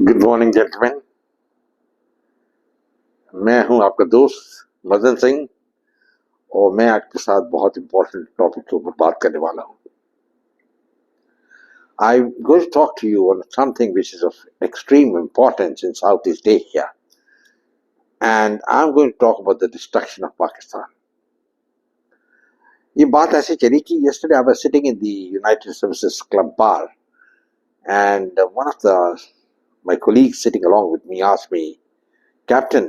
Good morning gentleman. मैं हूं आपका दोस्त मदन सिंह और मैं आपके साथ बहुत इंपॉर्टेंट टॉपिक के ऊपर बात करने वाला हूं। I'm going to talk to you on something which is of extreme importance in Southeast Asia, and I'm going to talk about the destruction of Pakistan. ये बात ऐसे चली कि yesterday I was sitting in the United Services Club bar, and one of my colleagues sitting along with me asked me, Captain,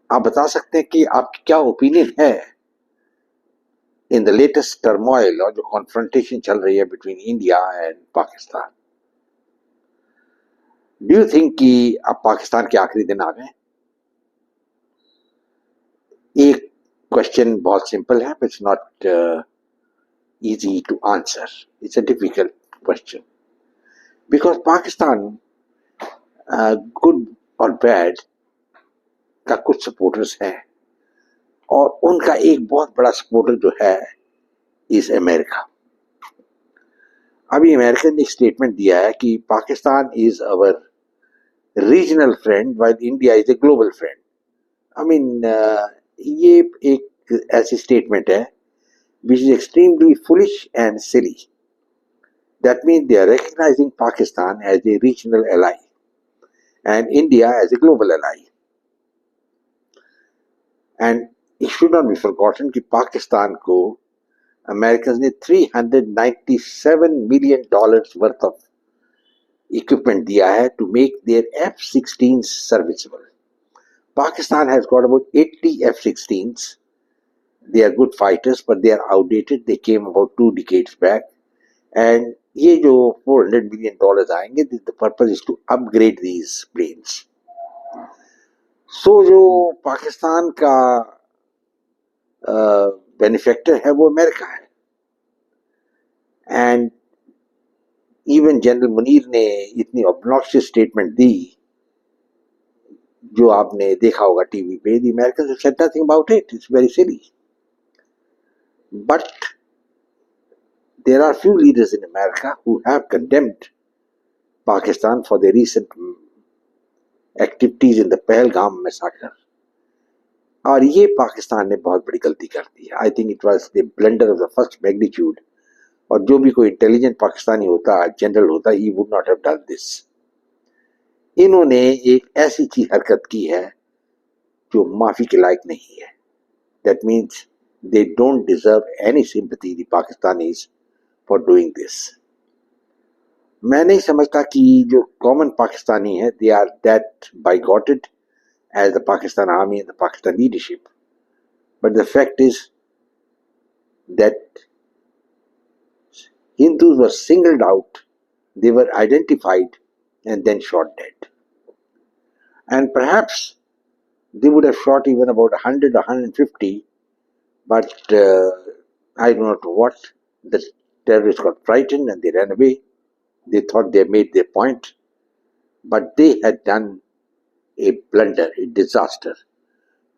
आप बता सकते हैं कि आपकी क्या ओपिनियन है in the latest turmoil और जो confrontation चल रही है between India and Pakistan? Do you think कि अब पाकिस्तान के आखिरी दिन आ गए? एक क्वेश्चन बहुत सिंपल है, but it's not easy to answer. It's a difficult question because Pakistan, good or bad, का कुछ सपोर्टर्स हैं और उनका एक बहुत बड़ा सपोर्टर जो है इज अमेरिका। अभी अमेरिका ने स्टेटमेंट दिया है कि Pakistan is our regional friend while India is a global friend. I mean ये एक ऐसी स्टेटमेंट है which is extremely foolish and silly. That means they are recognizing Pakistan as a regional ally and India as a global ally. And it should not be forgotten कि पाकिस्तान को Americans ने $397 million worth of equipment दिया है to make their F-16s serviceable. Pakistan has got about 80 F-16s. They are good fighters, but they are outdated. They came about 2 decades back. And ये जो $400 million आएंगे, the purpose is to upgrade these planes. So जो पाकिस्तान का benefactor है वो America है। And even general Munir ने इतनी ऑब्नॉक्शियस स्टेटमेंट दी जो आपने देखा होगा टीवी पे, the Americans have said nothing about it. It's very silly. But there are few leaders in America who have condemned Pakistan for their recent activities in the Pahalgam massacre. और ये पाकिस्तान ने बहुत बड़ी गलती कर दी है। I think it was the blunder of the first magnitude. और जो भी कोई इंटेलिजेंट पाकिस्तानी होता, जनरल होता, he would not have done this. इन्होंने एक ऐसी चीज हरकत की है जो माफी के लायक नहीं है। That means they don't deserve any sympathy, the Pakistanis, for doing this. मैं नहीं समझता कि जो कॉमन पाकिस्तानी है they are that bigoted as the Pakistan army and the Pakistan leadership. But the fact is that Hindus were singled out, they were identified and then shot dead. And perhaps they would have shot even about 100 or 150, but I do not know what. The terrorists got frightened and they ran away. They thought they made their point, but they had done a blunder, a disaster.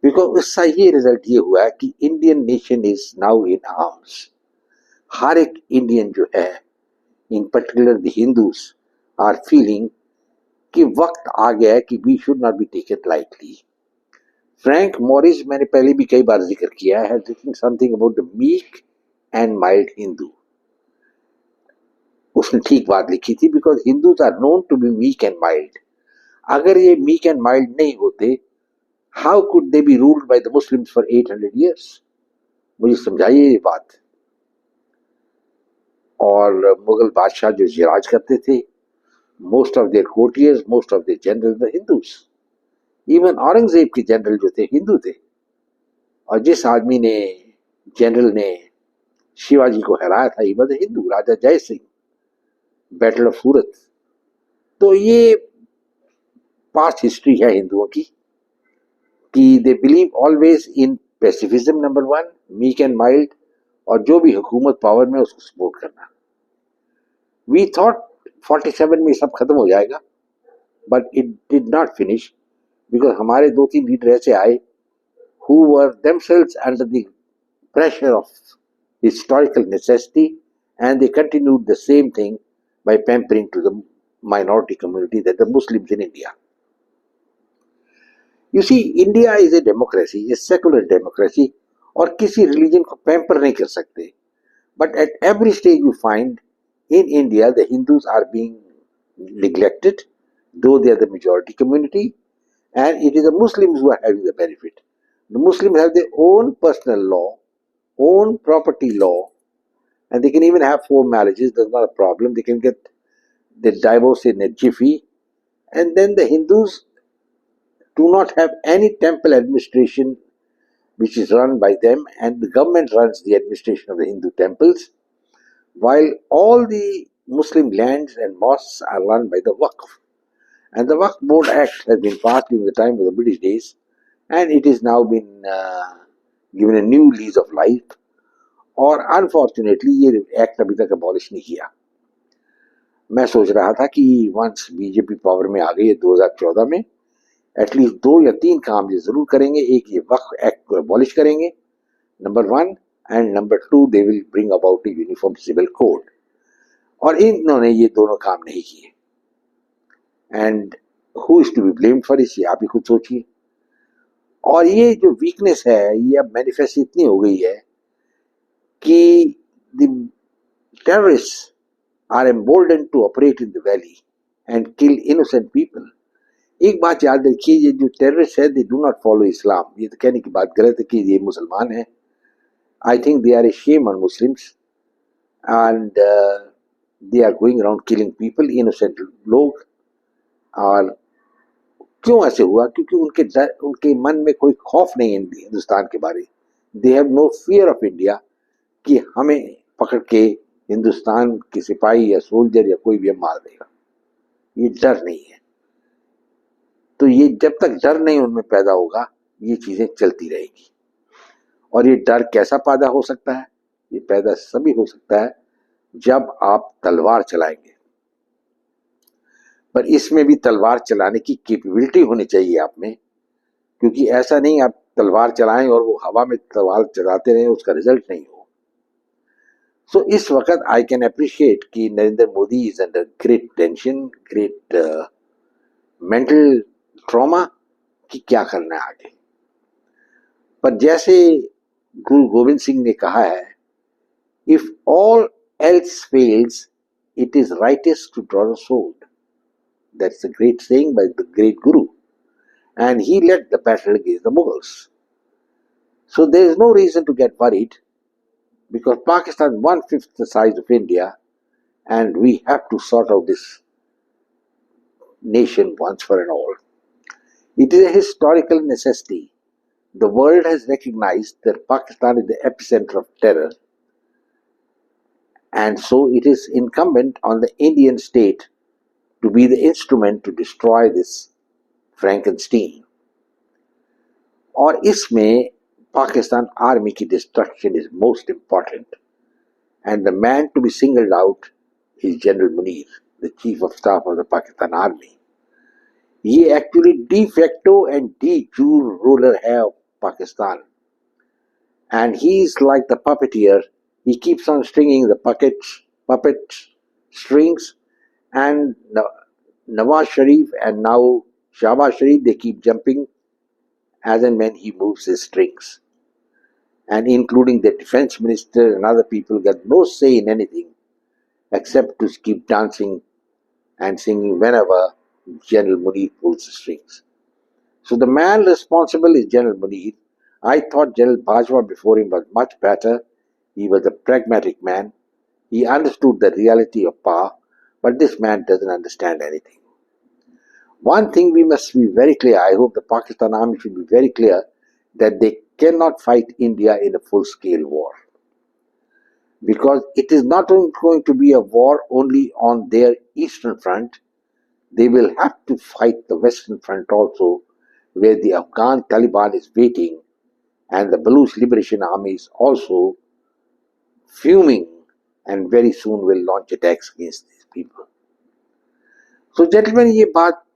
Because उसका ये result ये हुआ कि Indian nation is now in arms. हर एक Indian जो है, in particular the Hindus, are feeling कि वक्त आ गया है कि we should not be taken lightly. Frank Morris, मैंने पहले भी कई बार जिक्र किया है, has written something about the meek and mild Hindu. उसने ठीक बात लिखी थी, because Hindus are known to be meek and mild. अगर ये मीक एंड माइल्ड नहीं होते, how could they be ruled by the Muslims for 800 years? मुझे समझाइए ये बात। और मुगल बादशाह जो राज करते थे, most of their courtiers, most of their general were Hindus. Even Aurangzeb के जनरल जो थे हिंदू थे। और जिस आदमी ने, जनरल ने शिवाजी को हराया था, ही वाज हिंदू, राजा जय सिंह, बैटल ऑफ सूरत। तो ये पास्ट हिस्ट्री है हिंदुओं की कि they believe always in pacifism, number 1, meek and mild, और जो भी हुकूमत पावर में उसको सपोर्ट करना। वी थॉट 47 में सब खत्म हो जाएगा, but it did not finish, because हमारे 2-3 लीडर ऐसे आए who were themselves under the pressure of historical necessity, and they continued the same thing by pampering to the minority community, that the Muslims in India. You see, India is a democracy, a secular democracy, और किसी religion को pamper नहीं कर सकते. But at every stage you find in India the Hindus are being neglected, though they are the majority community, and it is the Muslims who are having the benefit. The Muslims have their own personal law, own property law, and they can even have 4 marriages. That's not a problem. They can get the divorce in a jiffy. And then the Hindus do not have any temple administration which is run by them, and the government runs the administration of the Hindu temples, while all the Muslim lands and mosques are run by the Waqf. And the Waqf Board Act has been passed during the time of the British days, and it has now been given a new lease of life. और unfortunately ये act अभी तक abolish नहीं किया. मैं सोच रहा था कि वंस बीजेपी पावर में आ गई है 2014 में, एटलीस्ट 2 या 3 काम ये जरूर करेंगे. एक, ये वक्फ एक्ट को अबॉलिश करेंगे, number 1, and number 2, they will bring about a uniform civil code. और इन्होंने ये दोनों काम नहीं किए. And who is to be blamed for this, आप ही खुद सोचिए. और ये जो वीकनेस है ये अब मैनिफेस्ट इतनी हो गई है कि the terrorists are emboldened to operate in the valley and kill innocent people. एक बात याद रखिए, ये जो टेररिस्ट है they do not follow Islam. ये तो कहने की बात गलत है कि ये मुसलमान है. I think they are a shame on Muslims, and they are going around killing people, innocent लोग. और क्यों ऐसे हुआ? क्योंकि उनके मन में कोई खौफ नहीं है हिंदुस्तान के बारे. They have no fear of India कि हमें पकड़ के हिंदुस्तान के सिपाही या सोल्जर या कोई भी हम मार देगा. ये डर नहीं है. तो ये जब तक डर नहीं उनमें पैदा होगा ये चीजें चलती रहेगी. और ये डर कैसा पैदा हो सकता है? ये पैदा सभी हो सकता है जब आप तलवार चलाएंगे. पर इसमें भी तलवार चलाने की कैपेबिलिटी होनी चाहिए आप में, क्योंकि ऐसा नहीं आप तलवार चलाएं और वो हवा में तलवार चलाते रहें, उसका रिजल्ट नहीं हो. So इस वक्त आई कैन अप्रिशिएट कि Narendra Modi is under great tension, great mental trauma कि क्या करना है आगे. पर जैसे गुरु गोविंद सिंह ने कहा है, if all else fails it is rightest to draw the sword. That's a great saying by the great Guru, and he led the battle against the Mughals. So there is no reason to get worried, because Pakistan is 1/5 the size of India, and we have to sort out this nation once for all. It is a historical necessity. The world has recognized that Pakistan is the epicenter of terror, and so it is incumbent on the Indian state to be the instrument to destroy this Frankenstein. और इसमें Pakistan army की destruction is most important, and the man to be singled out is General Munir, the chief of staff of the Pakistan army. ये actually de facto and de jure ruler है of Pakistan, and he is like the puppeteer. He keeps on stringing the puppet strings, and Nawaz Sharif and now Shahbaz Sharif, they keep jumping as and when he moves his strings. And including the defense minister and other people get no say in anything except to keep dancing and singing whenever General Munir pulls the strings. So the man responsible is General Munir. I thought General Bajwa before him was much better. He was a pragmatic man. He understood the reality of power, but this man doesn't understand anything. One thing we must be very clear, I hope the Pakistan army should be very clear, that they cannot fight India in a full-scale war. Because it is not going to be a war only on their eastern front. They will have to fight the western front also, where the Afghan Taliban is waiting, and the Baluch Liberation Army is also fuming, and very soon will launch attacks against these people. So gentlemen, ये बात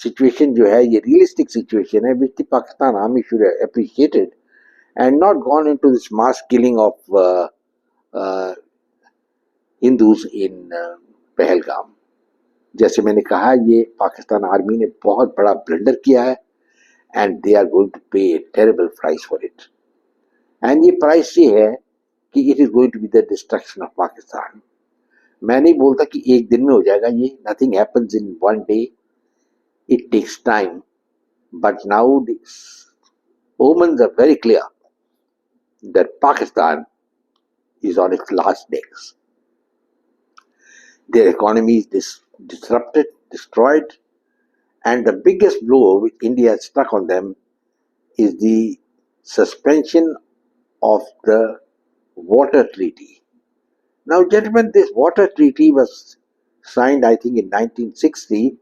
situation जो है, ये realistic situation है, which the Pakistan army should have appreciated and not gone into this mass killing of Hindus in Pahalgam. जैसे मैंने कहा, ये पाकिस्तान आर्मी ने बहुत बड़ा ब्लंडर किया है and they are going to pay a terrible price for it. And ये प्राइस ये है कि it is going to be the destruction of Pakistan. मैं नहीं बोलता कि एक दिन में हो जाएगा ये, nothing happens in one day, it takes time, but now the omens are very clear that Pakistan is on its last legs. Their economy is disrupted, destroyed, and the biggest blow which India has struck on them is the suspension of the water treaty. Now, gentlemen, this water treaty was signed, I think, in 1960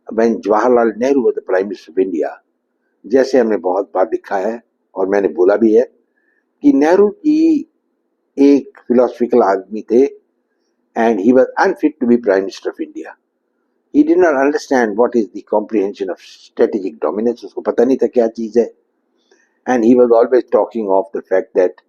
when Jawaharlal Nehru was the Prime Minister of India. जैसे हमने बहुत बार लिखा है और मैंने बोला भी है कि नेहरू की एक फिलोसफिकल आदमी थे and he was unfit to be Prime Minister of India. He did not understand what is the comprehension of strategic dominance. उसको पता नहीं था क्या चीज़ है. And he was always talking of the fact that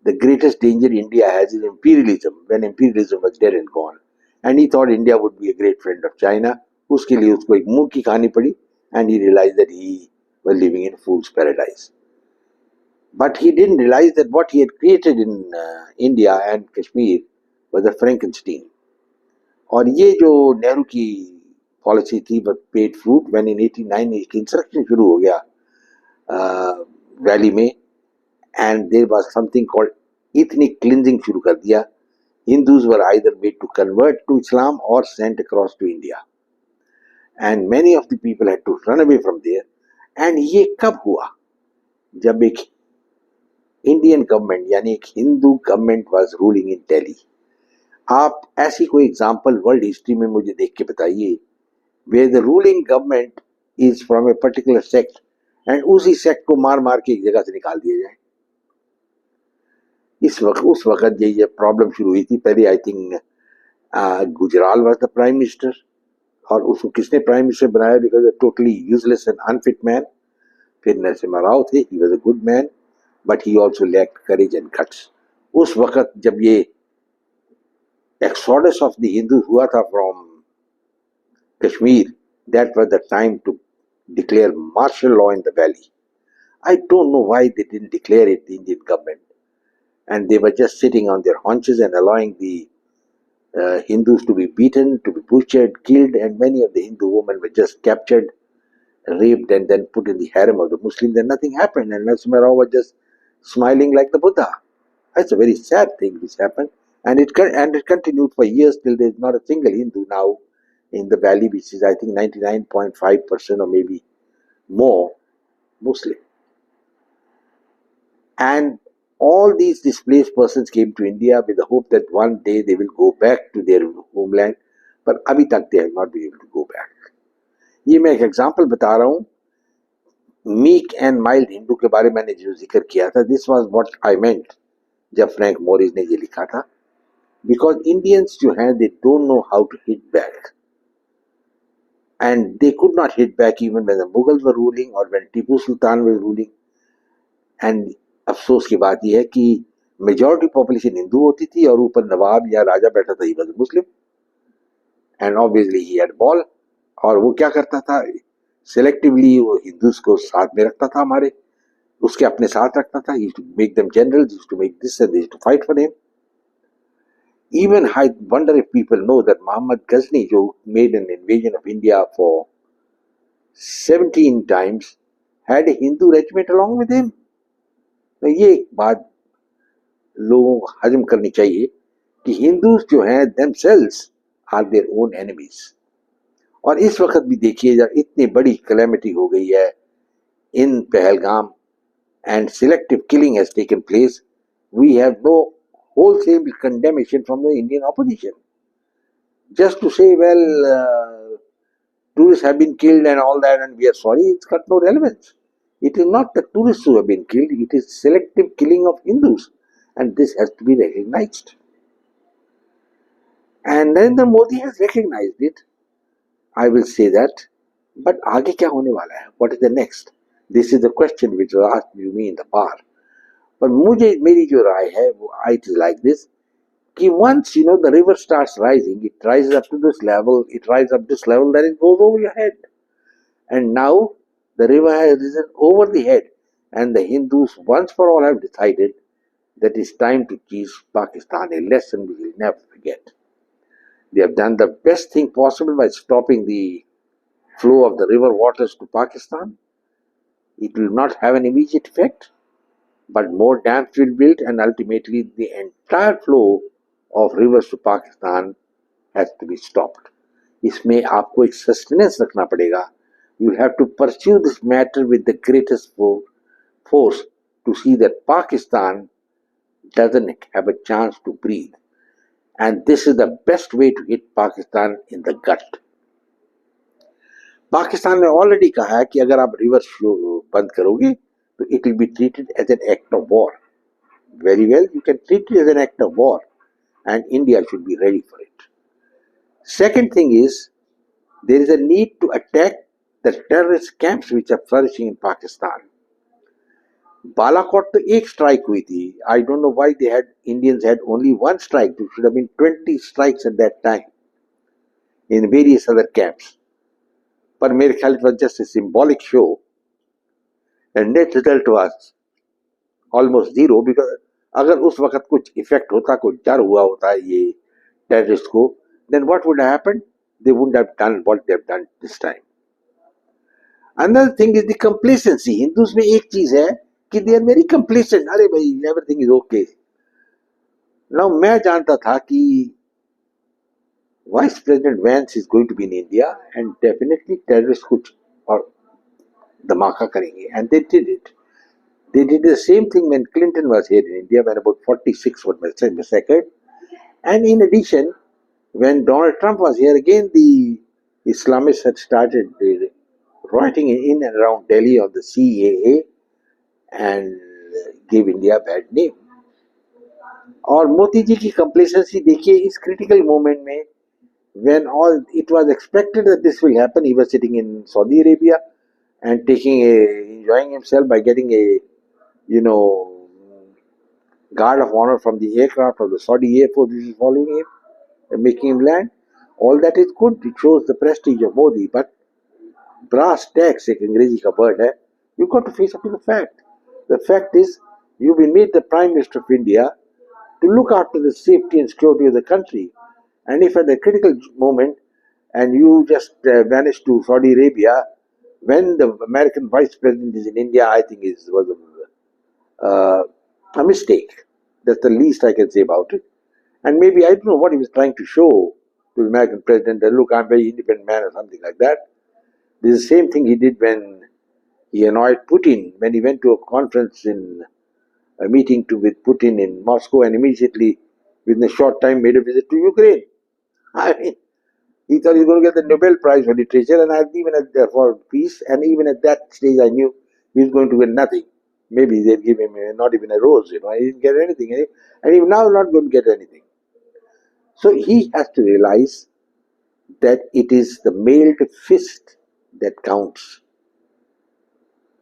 the greatest danger India has is imperialism, when imperialism was dead and gone. And he thought India would be a great friend of China. उसके लिए उसको एक मुंह की कहानी पड़ी, and he realized that he was living in a fool's paradise. But he didn't realize that what he had created in India and Kashmir was a Frankenstein. और ये जो नेहरू की पॉलिसी थी but paid fruit when in 89 एक insurrection शुरू हो गया valley में, and there was something called ethnic cleansing शुरू कर दिया. Hindus were either made to convert to Islam और sent across to India, and many of the people had to run away from there. And ये कब हुआ? जब एक इंडियन गवर्नमेंट यानी एक Hindu government was ruling in Delhi. आप ऐसी कोई एग्जाम्पल वर्ल्ड हिस्ट्री में मुझे देख के बताइए where the ruling government is from a particular sect and उसी सेक्ट को मार मार के एक जगह से निकाल दिया जाए. उस वक्त ये प्रॉब्लम शुरू हुई थी. पहले I think Gujral was the prime minister, और उसको किसने प्राइम मिनिस्टर बनाया? Because a totally useless and unfit man. फिर नरसिम्हा राव थे, he was a good man but he also lacked courage and guts. उस वक्त जब ये exodus of the Hindus हुआ था from Kashmir, that was the time to declare martial law in the valley. I don't know why they didn't declare it, the Indian government, and they were just sitting on their haunches and allowing the Hindus to be beaten, to be butchered, killed, and many of the Hindu women were just captured, raped, and then put in the harem of the Muslims, and nothing happened, and Narasimha Rao was just smiling like the Buddha. That's a very sad thing which happened, and it continued for years till there is not a single Hindu now in the valley, which is I think 99.5% or maybe more Muslim. And all these displaced persons came to India with the hope that one day they will go back to their homeland, but abhi tak they have not been able to go back. ये मैं एक example बता रहा हूँ. Meek and mild Hindu के बारे में मैंने जो जिक्र किया था, दिस वॉज वॉट आई मेंट जब फ्रैंक मोरिस ने ये लिखा था. बिकॉज इंडियंस जो हैं they don't know how to hit back, and they could not hit back even when the Mughals were ruling or when Tipu Sultan was ruling. And अफसोस की बात यह है कि मेजॉरिटी पॉपुलेशन हिंदू होती थी और ऊपर नवाब या राजा बैठा था, he was Muslim, and obviously he had ball. और वो क्या करता था, सिलेक्टिवली वो हिंदूज को साथ में रखता था, हमारे उसके अपने साथ रखता था. He to make them generals, he to make this and they to fight for him. Even I wonder if people know that Muhammad Ghazni, who made an invasion of India for 17 times, had a Hindu regiment along with him. तो ये एक बात लोगों को हजम करनी चाहिए कि हिंदूज जो हैं themselves are their own enemies. और इस वक्त भी देखिए जब इतनी बड़ी कैलेमिटी हो गई है in Pahalgam and selective killing has taken place, we have no wholesale condemnation from the Indian opposition. Just to say, well, tourists have been killed and all that, and we are sorry, it's got no relevance. It is not the tourists who have been killed, it is selective killing of Hindus, and this has to be recognized. And Narendra Modi has recognized it, I will say that. But आगे क्या होने वाला है? What is the next? This is the question which was asked to me in the past. पर मुझे मेरी जो राय है वो it is like this, कि once the river starts rising, it rises up to this level, then it goes over your head. And now the river has risen over the head, and the Hindus once for all have decided that it's time to teach Pakistan a lesson we will never forget. They have done the best thing possible by stopping the flow of the river waters to Pakistan. It will not have an immediate effect, but more dams will build, and ultimately the entire flow of rivers to Pakistan has to be stopped. इसमें आपको एक sustenance रखना पड़ेगा. You have to pursue this matter with the greatest force to see that Pakistan doesn't have a chance to breathe. And this is the best way to hit Pakistan in the gut. Pakistan ने already कहा है कि अगर आप river flow बंद करोगे तो it will be treated as an act of war. Very well, you can treat it as an act of war, and India should be ready for it. Second thing is, there is a need to attack the terrorist camps which are flourishing in Pakistan. Balakot तो एक strike हुई थी. I don't know why Indians had only one strike. There should have been 20 strikes at that time in various other camps. पर मेरे ख्याल it was just a symbolic show, and net result was almost zero, because अगर उस वक्त कुछ effect होता, कोई डर हुआ होता ये टेररिस्ट को, then what would have happened? They wouldn't have done what they have done this time. Another thing is the complacency. Hindus में एक चीज है कि they are very complacent. अरे भाई everything is okay. Now मैं जानता था कि Vice President Vance is going to be in India, and definitely terrorists कुछ और धमाका करेंगे, and they did it. They did the same thing when Clinton was here in India, when about 46 were massacred. And in addition, when Donald Trump was here, again the Islamists had started rioting in and around Delhi on the CAA and gave India a bad name. और मोदी जी की complacency देखिए इस critical moment में, when all it was expected that this will happen, he was sitting in Saudi Arabia and enjoying himself by getting a guard of honor from the aircraft of the Saudi Air Force which is following him and making him land. All that is good. It shows the prestige of Modi. But brass tacks, एक अंग्रेजी का word है, you've got to face up to the fact. The fact is, you've been made the Prime Minister of India to look after the safety and security of the country. And if at the critical moment, and you just vanish to Saudi Arabia, when the American Vice President is in India, I think was a mistake. That's the least I can say about it. And maybe I don't know what he was trying to show to the American president, that look, I'm a very independent man or something like that. This is the same thing he did when he annoyed Putin, when he went to a conference a meeting with Putin in Moscow, and immediately within a short time made a visit to Ukraine. I mean, he thought he was going to get the Nobel Prize for Literature, and for peace, and even at that stage I knew he was going to win nothing. Maybe they'd give him not even a rose, he didn't get anything, and even now not going to get anything. So he has to realize that it is the mailed fist that counts.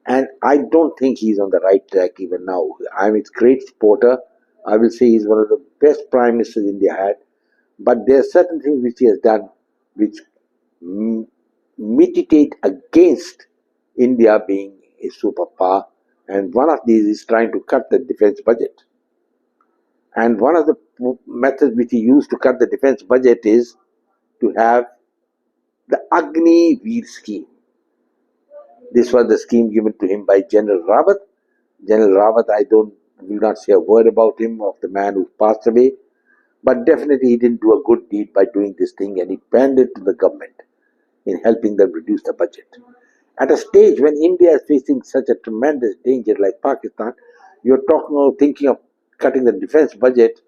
And I don't think he's on the right track even now. I'm a great supporter. I will say he's one of the best prime ministers India had. But there are certain things which he has done which militate against India being a superpower. And one of these is trying to cut the defense budget. And one of the methods which he used to cut the defense budget is to have the Agni Veer scheme. This was the scheme given to him by General Rawat. General Rawat, will not say a word about him, of the man who passed away, but definitely he didn't do a good deed by doing this thing, and he panned it to the government in helping them reduce the budget. At a stage when India is facing such a tremendous danger like Pakistan, you're thinking of cutting the defense budget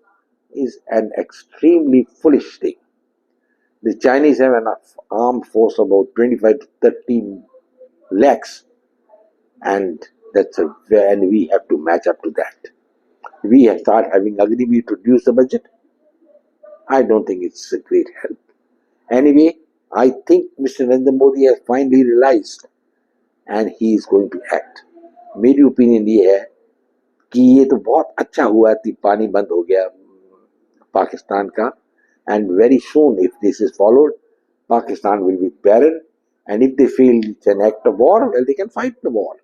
is an extremely foolish thing. The Chinese have an armed force of about 25 to 30 lakhs, and we have to match up to that. We have started having Agniveer to reduce the budget. I don't think it's a great help. Anyway, I think Mr. Narendra Modi has finally realized, and he is going to act. मेरी opinion ये है कि ये तो बहुत अच्छा हुआ कि पानी बंद हो गया Pakistan ka, and very soon, if this is followed, Pakistan will be barren, and if they feel it's an act of war, well, they can fight the war.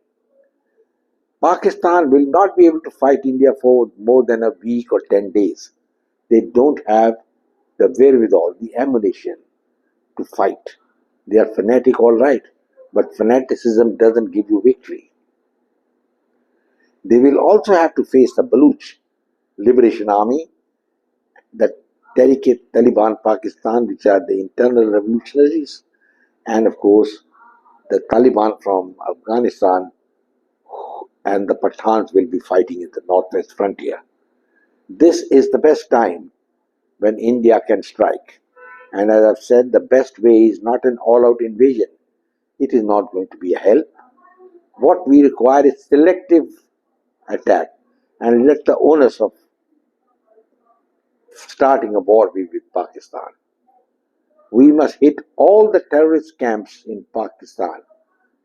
Pakistan will not be able to fight India for more than a week or 10 days. They don't have the wherewithal, the ammunition to fight. They are fanatic, all right, but fanaticism doesn't give you victory. They will also have to face the Baluch Liberation Army, the Taliban Pakistan, which are the internal revolutionaries, and of course the Taliban from Afghanistan, and the Pathans will be fighting in the northwest frontier. This is the best time when India can strike. And as I've said, the best way is not an all-out invasion. It is not going to be a help. What we require is selective attack, and let the onus of starting a war be with Pakistan. We must hit all the terrorist camps in Pakistan,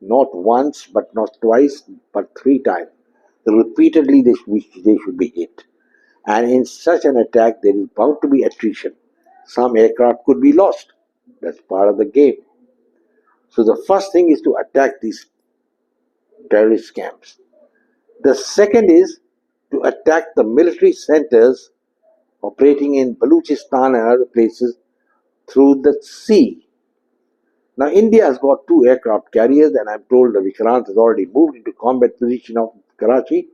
not once, but not twice, but 3 times. Repeatedly, they should be hit. And in such an attack, there is bound to be attrition. Some aircraft could be lost. That's part of the game. So the first thing is to attack these terrorist camps. The second is to attack the military centers operating in Balochistan and other places through the sea. Now, India has got 2 aircraft carriers, and I'm told the Vikrant has already moved into combat position of Karachi.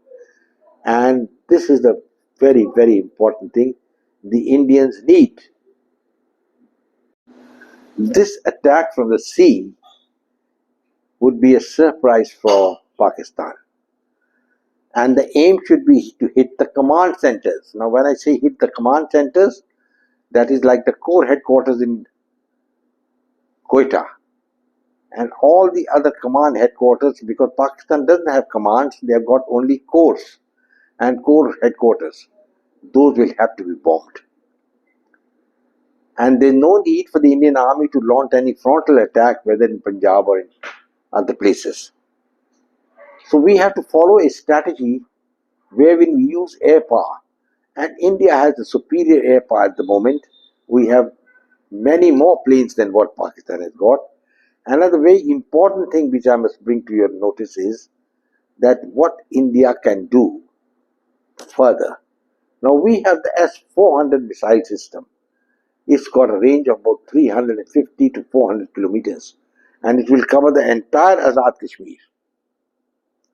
And this is the very, very important thing the Indians need. This attack from the sea would be a surprise for Pakistan. And the aim should be to hit the command centers. Now, when I say hit the command centers, that is like the core headquarters in Quetta and all the other command headquarters, because Pakistan doesn't have commands, they have got only corps and core headquarters. Those will have to be bombed. And there's no need for the Indian Army to launch any frontal attack, whether in Punjab or in other places. So we have to follow a strategy where we use air power. And India has a superior air power at the moment. We have many more planes than what Pakistan has got. Another very important thing which I must bring to your notice is that what India can do further. Now we have the S-400 missile system. It's got a range of about 350 to 400 kilometers, and it will cover the entire Azad Kashmir,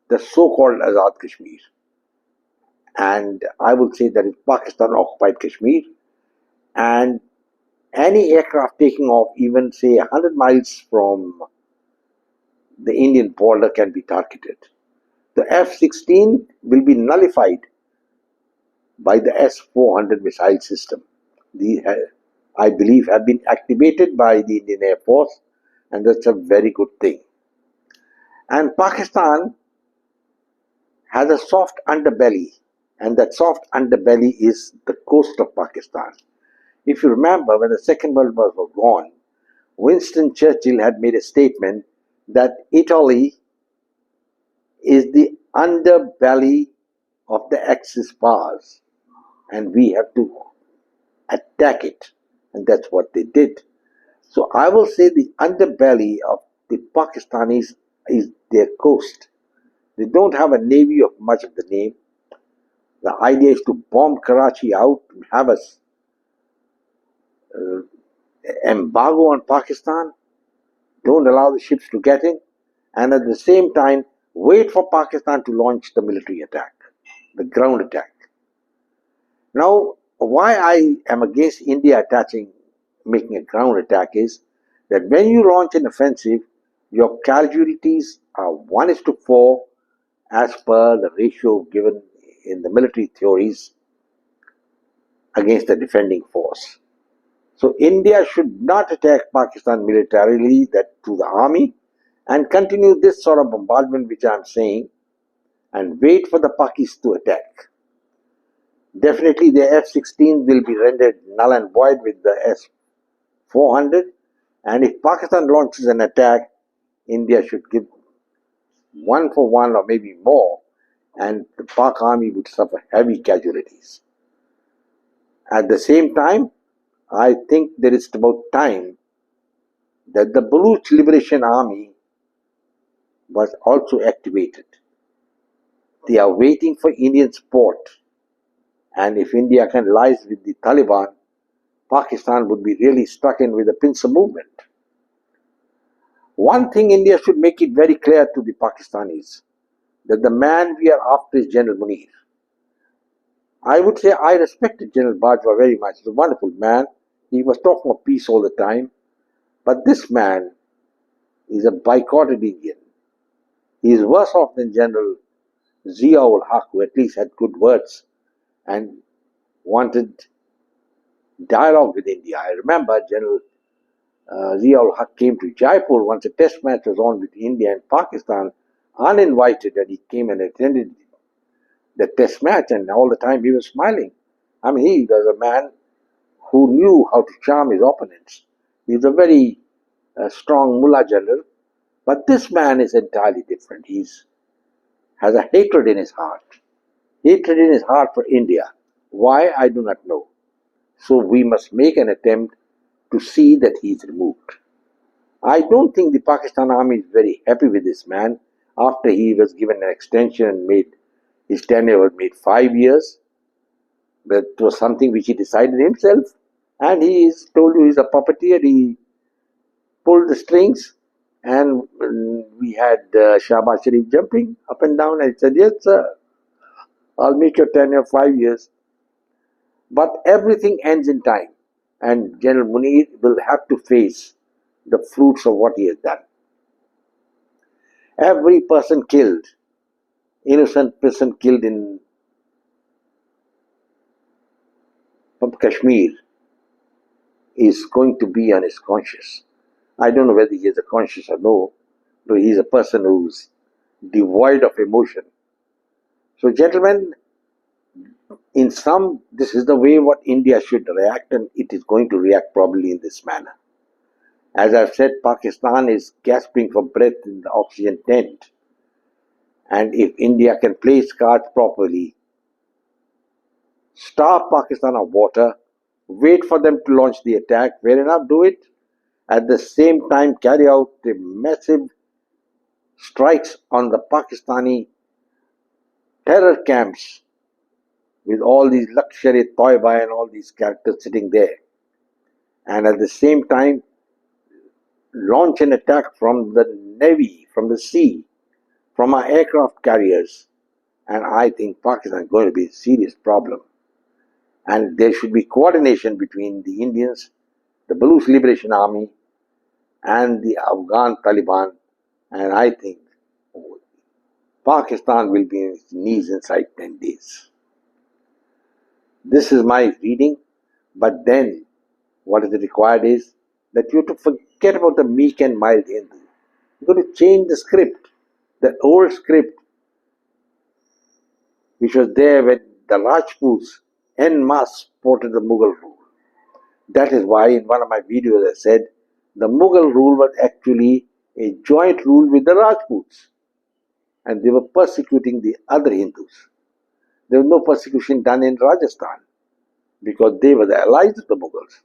the so-called Azad Kashmir. And I would say that it's Pakistan occupied Kashmir, and any aircraft taking off even say 100 miles from the Indian border can be targeted. The F-16 will be nullified by the S-400 missile system. These, I believe, have been activated by the Indian Air Force, and that's a very good thing. And Pakistan has a soft underbelly, and that soft underbelly is the coast of Pakistan. If you remember, when the Second World War was gone, Winston Churchill had made a statement that Italy is the underbelly of the Axis powers, and we have to attack it. And that's what they did. So I will say the underbelly of the Pakistanis is their coast. They don't have a navy of much of the name. The idea is to bomb Karachi out, have a embargo on Pakistan, don't allow the ships to get in, and at the same time wait for Pakistan to launch the military attack, the ground attack. Now, why I am against India making a ground attack is that when you launch an offensive, your casualties are 1:4 as per the ratio given in the military theories against the defending force. So India should not attack Pakistan militarily, that through the army, and continue this sort of bombardment which I am saying, and wait for the Pakis to attack. Definitely the F-16 will be rendered null and void with the S-400, and if Pakistan launches an attack, India should give 1 for 1 or maybe more, and the Pak army would suffer heavy casualties. At the same time, I think that it's about time that the Baluch Liberation Army was also activated. They are waiting for Indian support, and if India can liaise with the Taliban, Pakistan would be really stuck in with a pincer movement. One thing India should make it very clear to the Pakistanis that the man we are after is General Munir. I would say I respected General Bajwa very much. He's a wonderful man. He was talking of peace all the time. But this man is a boycotted Indian. He is worse off than General Zia-ul Haq, who at least had good words and wanted dialogue with India. I remember General Zia-ul Haq came to Jaipur once a test match was on with India and Pakistan, uninvited, and he came and attended the test match, and all the time he was smiling. I mean, he was a man who knew how to charm his opponents. He was a very strong mullah general, but this man is entirely different. He has a hatred in his heart for India. Why, I do not know. So we must make an attempt to see that he is removed. I don't think the Pakistan army is very happy with this man after he was given an extension and his tenure was made 5 years. That was something which he decided himself, and he is told you he's a puppeteer. He pulled the strings, and we had Shahbaz Sharif jumping up and down, and he said, "Yes, sir, I'll make your tenure 5 years." But everything ends in time, and General Munir will have to face the fruits of what he has done. Every person killed, innocent person killed from Kashmir, is going to be on his conscience. I don't know whether he has a conscience or no, but he's a person who's devoid of emotion. So, gentlemen, this is the way what India should react, and it is going to react probably in this manner. As I've said, Pakistan is gasping for breath in the oxygen tent. And if India can play its cards properly, starve Pakistan of water, wait for them to launch the attack, fair enough, do it. At the same time, carry out the massive strikes on the Pakistani terror camps with all these luxury Toiba and all these characters sitting there. And at the same time, launch an attack from the Navy, from the sea, from our aircraft carriers. And I think Pakistan is going to be a serious problem. And there should be coordination between the Indians, the Baluch Liberation Army, and the Afghan Taliban. And I think Pakistan will be on its knees inside 10 days. This is my reading, but then what is required is that you have to forget about the meek and mild Hindu. You're going to change the script, the old script, which was there when the Rajputs en masse supported the Mughal rule. That is why in one of my videos I said the Mughal rule was actually a joint rule with the Rajputs, and they were persecuting the other Hindus. There was no persecution done in Rajasthan because they were the allies of the Mughals.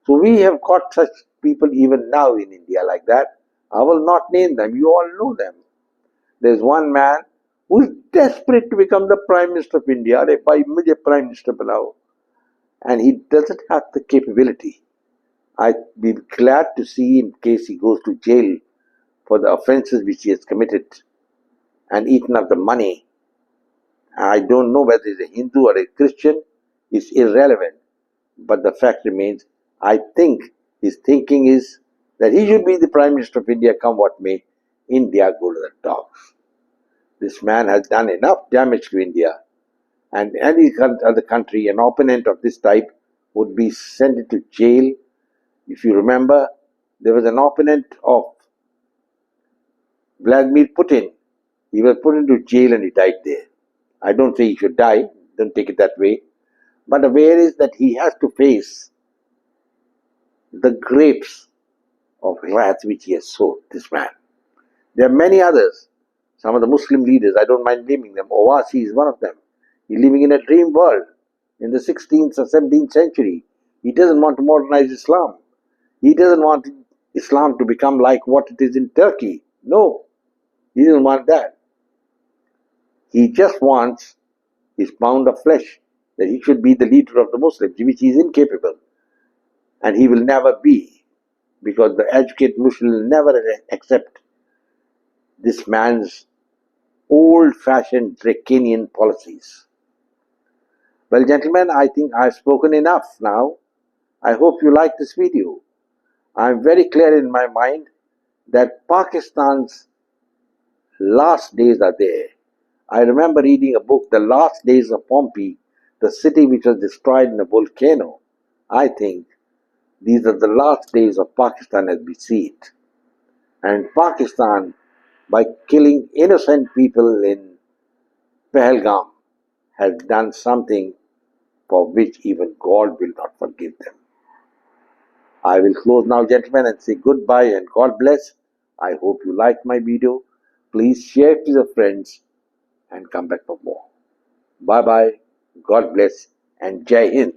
So we have got such people even now in India like that. I will not name them, you all know them. There's one man who is desperate to become the Prime Minister of India. Bhai, mujhe Prime Minister banao. And he doesn't have the capability. I'd be glad to see in case he goes to jail for the offences which he has committed and eaten up the money. I don't know whether he's a Hindu or a Christian. It's irrelevant. But the fact remains, I think his thinking is that he should be the Prime Minister of India, come what may. India go to the dogs. This man has done enough damage to India, and any other country, an opponent of this type, would be sent into jail. If you remember, there was an opponent of Vladimir Putin. He was put into jail and he died there. I don't say he should die, don't take it that way. But aware is that he has to face the grapes of wrath which he has sowed, this man. There are many others. Some of the Muslim leaders, I don't mind naming them. Owaisi is one of them. He's living in a dream world. in the 16th or 17th century. He doesn't want to modernize Islam. He doesn't want Islam to become like what it is in Turkey. No, he doesn't want that. He just wants his pound of flesh, that he should be the leader of the Muslims, which he is incapable. And he will never be, because the educated Muslim will never accept this man's old-fashioned draconian policies. Well, gentlemen, I think I've spoken enough now. I hope you like this video. I'm very clear in my mind that Pakistan's last days are there. I remember reading a book, The Last Days of Pompeii, the city which was destroyed in a volcano. I think these are the last days of Pakistan as we see it. And Pakistan, by killing innocent people in Pahalgam, has done something for which even God will not forgive them. I will close now, gentlemen, and say goodbye and God bless. I hope you liked my video. Please share it with your friends and come back for more. Bye bye, God bless, and Jai Hind.